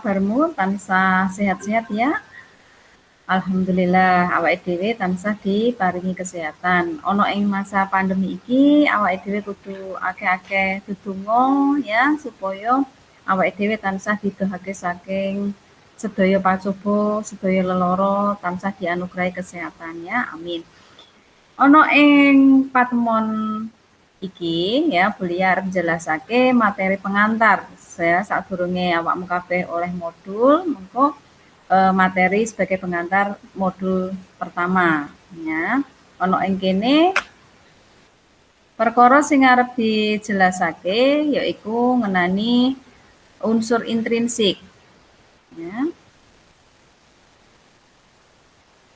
Kabarmu tansah sehat-sehat ya. Alhamdulillah awake dhewe tansah diparingi kesehatan. Ana ing masa pandemi iki awake dhewe kudu akeh-akeh ndedonga ya supaya awake dhewe tansah didohake saking sedaya pacoba, sedaya lelara tansah dianugrahi kesehatan ya. Amin. Ana ing patemon iki ya Bulia arep jelasake materi pengantar. Saya sadurunge awakmu kabeh oleh modul, mengko materi sebagai pengantar modul pertama ya. Ana ing kene perkara sing arep dijelasake yaiku ngenani unsur intrinsik ya.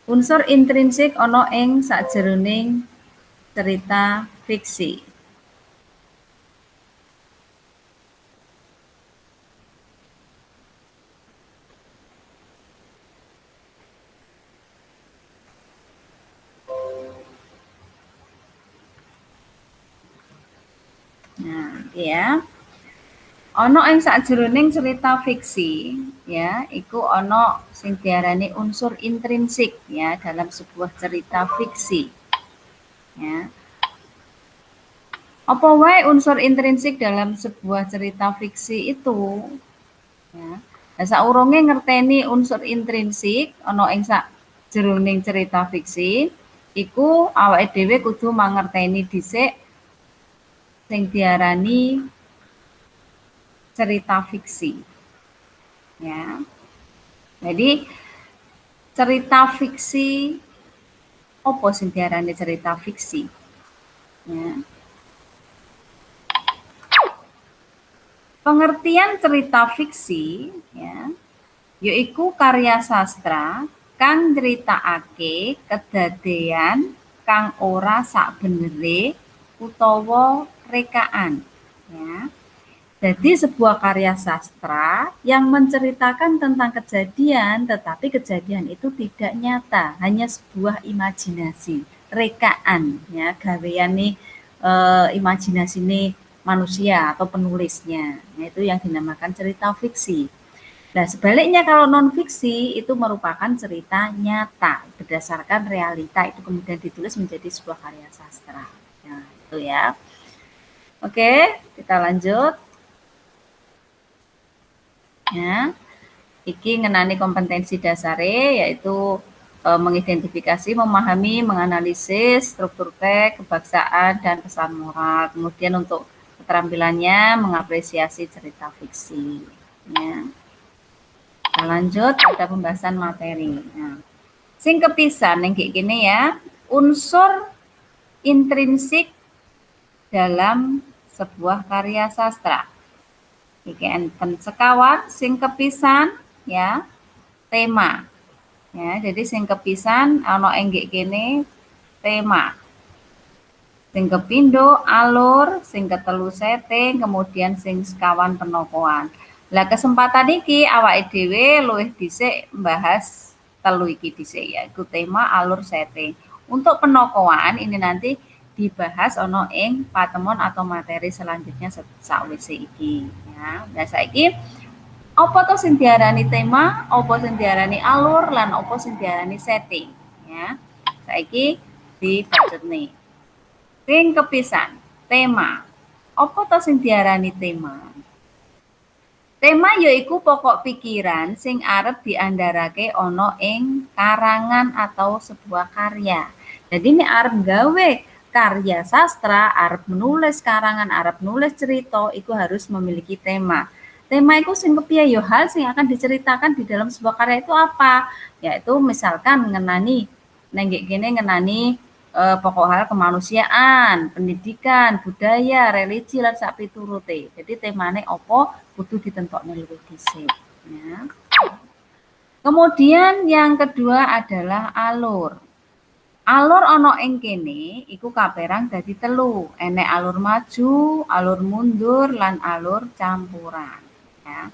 Unsur intrinsik ana ing sajroning cerita fiksi. Nah, ya. Ana ing sajroning cerita fiksi ya, iku ana sing diarani unsur intrinsik ya dalam sebuah cerita fiksi. Ya. Apa wae unsur intrinsik dalam sebuah cerita fiksi itu? Ya. Nah, saurunge ngerteni unsur intrinsik ana ing sajroning cerita fiksi, iku awake dhewe kudu mangerteni dhisik sing diarani cerita fiksi. Ya. Jadi cerita fiksi apa sing diarani cerita fiksi? Ya. Pengertian cerita fiksi ya, yaiku karya sastra kang nyritakake kedadean kang ora sakbenere utawa rekaan. Ya. Jadi sebuah karya sastra yang menceritakan tentang kejadian, tetapi kejadian itu tidak nyata, hanya sebuah imajinasi, rekaan, ya, gaweane imajinasine manusia atau penulisnya. Nah, itu yang dinamakan cerita fiksi. Nah, sebaliknya kalau non fiksi itu merupakan cerita nyata berdasarkan realita itu kemudian ditulis menjadi sebuah karya sastra. Nah, itu ya. Oke, kita lanjut. Ya, iki ngenani kompetensi dasare yaitu mengidentifikasi, memahami, menganalisis struktur teks, kebangsaan, dan pesan moral. Kemudian untuk keterampilannya mengapresiasi cerita fiksi. Ya. Kita lanjut pada pembahasan materi. Nah, sing kepisan yang kayak gini ya, unsur intrinsik dalam sebuah karya sastra. Iki enten sekawan sing kepisan ya tema. Ya, jadi sing kepisan ana ing kene tema. Sing kepindho alur, sing ketelu setting, kemudian sing sekawan penokohan. Lah kesempatan iki awake dhewe luwih dhisik membahas telu iki dhisik ya, iku tema, alur, setting. Untuk penokohan ini nanti dibahas ono ing patemon atau materi selanjutnya sakwise iki ya. Nah saiki apa to sing diarani tema, apa sing diarani alur, lan apa sing diarani setting ya. Saiki dibacutne. Sing kepisan, tema. Apa to sing diarani tema? Tema yaiku pokok pikiran sing arep diandharake ana ing karangan atau sebuah karya. Jadi nek arep gawe karya sastra, arep menulis karangan, arep nulis cerita, iku harus memiliki tema. Tema itu sing kepiye ya hal sing akan diceritakan di dalam sebuah karya itu apa? Yaitu misalkan ngenani nenggek kene ngenani pokok hal kemanusiaan, pendidikan, budaya, religi lan sak piturute. Jadi temane apa kudu ditentokne luwih dhisik ya. Kemudian yang kedua adalah alur. Alur ana ing kene iku kaperang dadi telu. Enek alur maju, alur mundur lan alur campuran ya.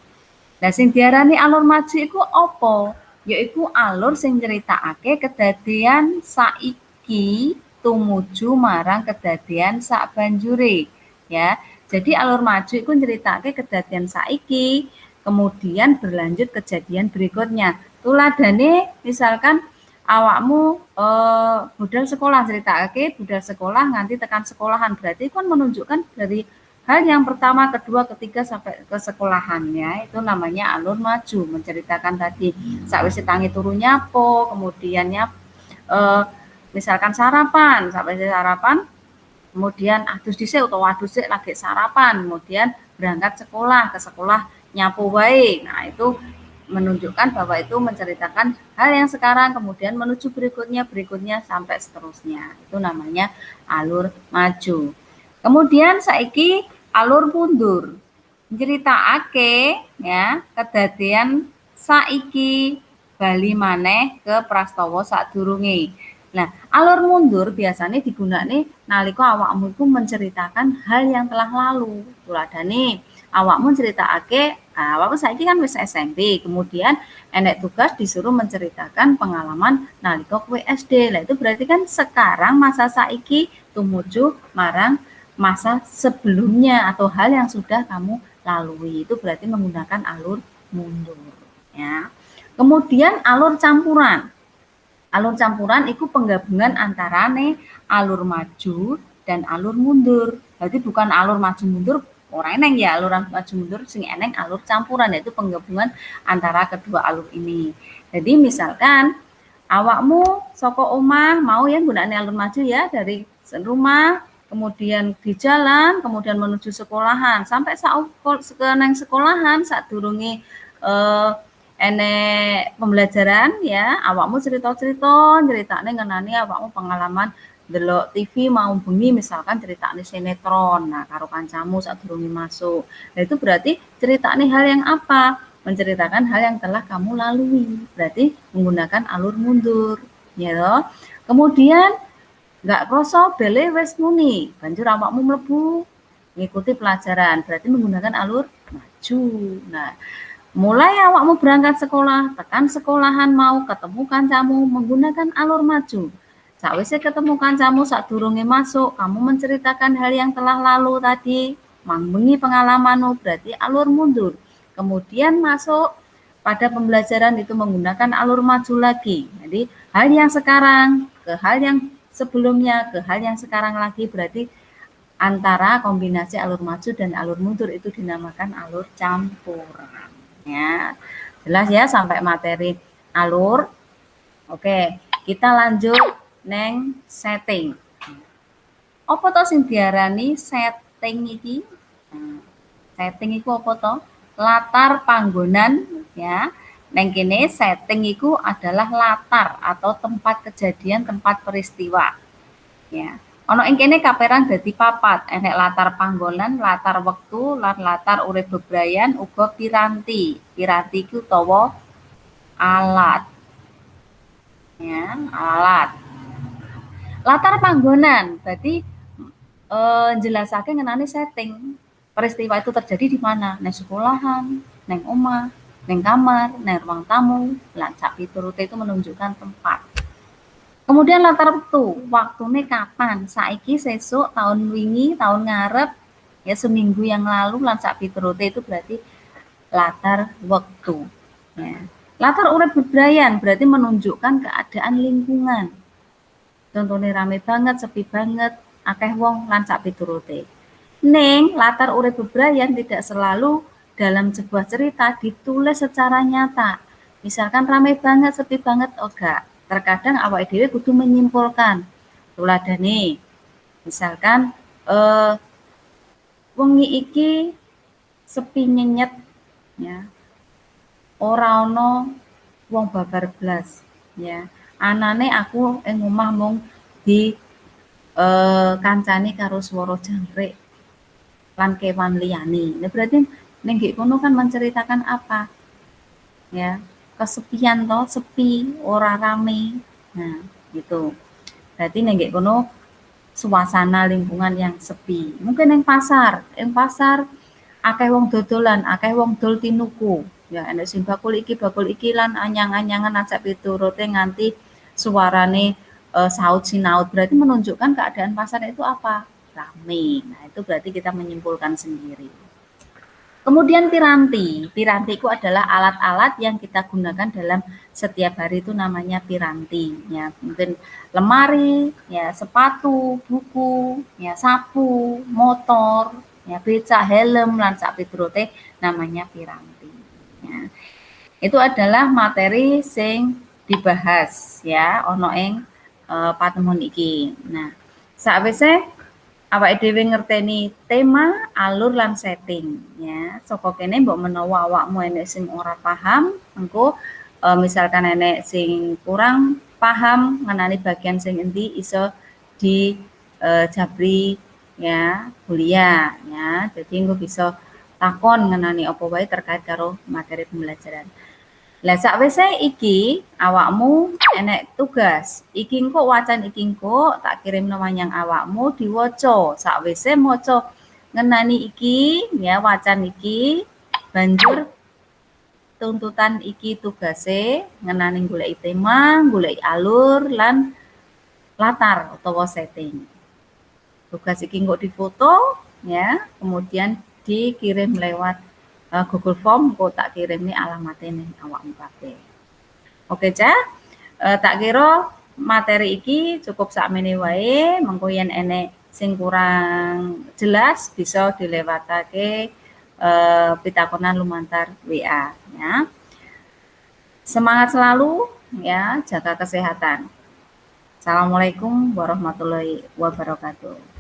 Lah sing diarani alur maju iku apa? Yaiku alur sing nyeritakake kedadean saiki tumuju marang kedadean sabanjure ya. Jadi alur maju iku nyeritakake kedadean saiki, kemudian berlanjut kejadian berikutnya. Tuladane misalkan awakmu budal sekolah, critakake budal sekolah nganti tekan sekolahan, berarti kan menunjukkan dari hal yang pertama, kedua, ketiga sampai ke sekolahannya, itu namanya alur maju, menceritakan tadi sakwise tangi turu nyapo, kemudian misalkan sarapan, sampai sarapan, kemudian adus dhisik utawa adus sik lagi sarapan, kemudian berangkat sekolah, ke sekolah nyapu wae. Nah, itu menunjukkan bahwa itu menceritakan hal yang sekarang, kemudian menuju berikutnya sampai seterusnya. Itu namanya alur maju. Kemudian saiki alur mundur. Nyeritakake ya kedadean saiki bali maneh ke prastawa sadurunge. Nah, alur mundur biasanya digunakne nalika awakmu iku menceritakan hal yang telah lalu. Tuladane awakmu critakake, awakmu saiki kan wis SMP, kemudian enek tugas disuruh menceritakan pengalaman nalika kowe SD. Lah itu berarti kan sekarang masa saiki tumuju marang masa sebelumnya atau hal yang sudah kamu lalui. Itu berarti menggunakan alur mundur ya. Kemudian alur campuran. Alur campuran itu penggabungan antarane alur maju dan alur mundur. Berarti bukan alur maju mundur orang eneng ya, alur maju mundur sing eneng alur campuran, yaitu penggabungan antara kedua alur ini. Jadi misalkan awakmu saka omah mau ya gunakne alur maju ya, dari rumah kemudian di jalan, kemudian menuju sekolahan, sampai nang sekolahan sadurunge enek pembelajaran ya, awakmu ceritane ngenani awakmu pengalaman delok TV mau bengi misalkan ceritane sinetron, nah karo kancamu sadurunge masuk. Nah itu berarti ceritane hal yang apa? Menceritakan hal yang telah kamu lalui. Berarti menggunakan alur mundur, ya toh. Kemudian nggak kroso bele wis muni, banjur awakmu mlebu ngikuti pelajaran, berarti menggunakan alur maju. Nah, mulai awakmu berangkat sekolah, tekan sekolahan mau ketemu kancamu menggunakan alur maju. Sakwise ketemu kancamu sadurunge masuk, kamu menceritakan hal yang telah lalu tadi, mangbengi pengalamanmu, berarti alur mundur. Kemudian masuk pada pembelajaran itu menggunakan alur maju lagi. Jadi hal yang sekarang ke hal yang sebelumnya ke hal yang sekarang lagi, berarti antara kombinasi alur maju dan alur mundur itu dinamakan alur campuran. Ya, jelas ya sampai materi alur. Oke, kita lanjut neng setting. Apa to sing diarani setting iki? Setting iku apa to? Latar panggonan ya. Neng kene setting iku adalah latar atau tempat kejadian, tempat peristiwa. Ya. Ono ing kene kaperan dadi papat, enek latar panggonan, latar wektu, lan latar urip bebrayan, uga piranti. Piranti iku utawa alat. Ya, alat. Latar panggonan, berarti jelasake ngenani setting. Peristiwa itu terjadi di mana? Neng sekolahan, neng omah, neng kamar, neng ruang tamu, lan sak piturute itu menunjukkan tempat. Kemudian latar waktunya kapan? Saiki, sesuk, tahun wingi, tahun ngarep, ya seminggu yang lalu, lan sak piturute itu berarti latar waktu. Ya. Latar urip bebrayan berarti menunjukkan keadaan lingkungan. Contohnya rame banget, sepi banget, akeh wong lan sak piturute. Ning latar urip bebrayan tidak selalu dalam sebuah cerita ditulis secara nyata. Misalkan rame banget, sepi banget, enggak. Terkadang awake dhewe kudu menyimpulkan. Tuladane, misalkan wengi iki sepi nyenyet ya. Ora ana wong babar blas ya. Anane aku ing omah mung di kancane karo swara jangkrik lan kewan liyane. Nah, berarti ning kono kan menceritakan apa? Ya, kesepian toh, sepi, ora rame. Nah, gitu. Berarti ning kono suasana lingkungan yang sepi. Mungkin ning pasar akeh wong dodolan, akeh wong dol tinuku. Ya, enek sing bakul iki lan anyang-anyangan ajak piturute nganti suarane saut sinaut. Berarti menunjukkan keadaan pasar itu apa? Rame. Nah, itu berarti kita menyimpulkan sendiri. Kemudian piranti. Piranti itu adalah alat-alat yang kita gunakan dalam setiap hari, itu namanya piranti. Ya, mungkin lemari, ya sepatu, buku, ya sapu, motor, ya beca, helm, lan sak piturute namanya piranti. Ya. Itu adalah materi sing dibahas ya ono ing patemon iki. Nah, sakwise awake dhewe ngerteni tema, alur lan setting ya. Saka kene mbok menawa awakmu enek sing ora paham, engko misalkan enek sing kurang paham ngenani bagian sing endi iso di jabri ya kuliah ya. Jadi engko bisa takon ngenani apa wae terkait karo materi pembelajaran. Lah sakwise iki awakmu enek tugas. Iki engko wacan iki engko tak kirimno menyang awakmu diwaca. Sakwise maca ngenani iki ya wacan iki banjur tuntutan iki tugase ngenani goleki tema, goleki alur lan latar utawa setting. Tugas iki engko difoto ya, kemudian dikirim lewat Google Form, kok tak kirim nih alamatnya nih awakmu kabeh. Oke, Cah. Tak kira materi iki cukup sakmene wae, mengko yen enek sing kurang jelas bisa dilewatake pitakonan lumantar WA ya. Semangat selalu ya, jaga kesehatan. Assalamualaikum warahmatullahi wabarakatuh.